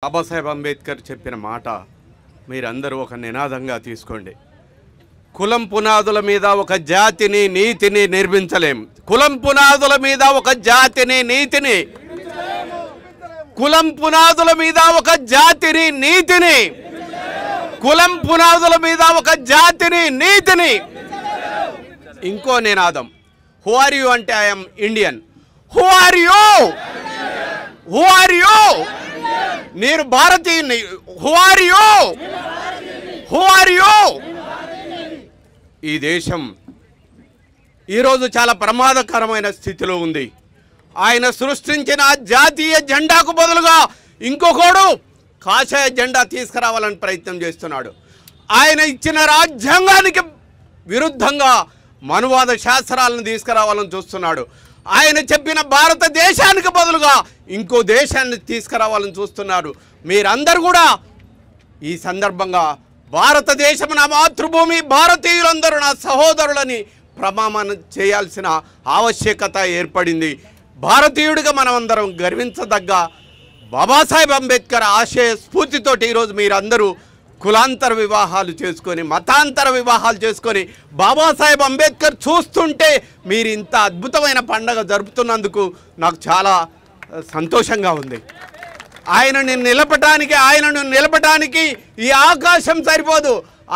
బాబాసాహెబ్ అంబేద్కర్ చెప్పిన మాట మీరందరూ ఒక నినాదంగా తీసుకోండి. కులం పునాదుల మీద ఒక జాతిని నీతిని నిర్మించలేం. కులం పునాదుల మీద ఒక జాతిని నీతిని కులం పునాదుల మీద ఒక జాతిని నీతిని కులం పునాదుల మీద ఒక జాతిని నీతిని ఇంకో నినాదం. హూ ఆర్ యూ అంటే I'm Indian. Who are you? Who are you? నేను భారతీయుని. Who are you? Who are you? ఈ దేశం ఈరోజు చాలా ప్రమాదకరమైన స్థితిలో ఉంది. ఆయన సృష్టించిన జాతీయ జెండాకు బదులుగా ఇంకొకడు కాషాయ జెండా తీసుకురావాలని ప్రయత్నం చేస్తున్నాడు. ఆయన ఇచ్చిన రాజ్యాంగానికి విరుద్ధంగా మనువాద శాస్త్రాలను తీసుకురావాలని చూస్తున్నాడు. ఆయన చెప్పిన భారతదేశానికి బదులుగా ఇంకో దేశాన్ని తీసుకురావాలని చూస్తున్నారు. మీరందరూ కూడా ఈ సందర్భంగా భారతదేశం నా మాతృభూమి, భారతీయులందరూ నా సహోదరులని ప్రమాణం చేయాల్సిన ఆవశ్యకత ఏర్పడింది. భారతీయుడిగా మనమందరం గర్వించదగ్గ బాబాసాహెబ్ అంబేద్కర్ ఆశయ స్ఫూర్తితోటి ఈరోజు మీరందరూ కులాంతర వివాహాలు చేసుకొని, మతాంతర వివాహాలు చేసుకొని బాబాసాహెబ్ అంబేద్కర్ చూస్తుంటే మీరు ఇంత అద్భుతమైన పండగ జరుపుతున్నందుకు నాకు చాలా సంతోషంగా ఉంది. ఆయనను నిలపటానికి ఈ ఆకాశం సరిపోదు,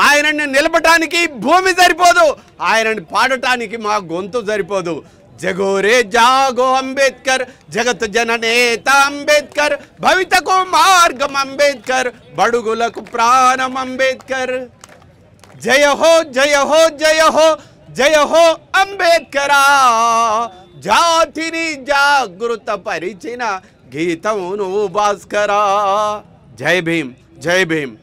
ఆయనను నిలపటానికి భూమి సరిపోదు, ఆయనని పాడటానికి మా గొంతు సరిపోదు. జగోరే జాగో అంబేద్కర్, జగత్ జననేత అంబేద్కర్, భవితకు మార్గం అంబేద్కర్, బడుగులకు ప్రాణం అంబేద్కర్. జయ హో జయ హో జయ హో జయ హో అంబేద్కరా, జాతిని జాగృత పరిచిన గీతమును భాస్కరా. జై భీమ్, జై భీమ్.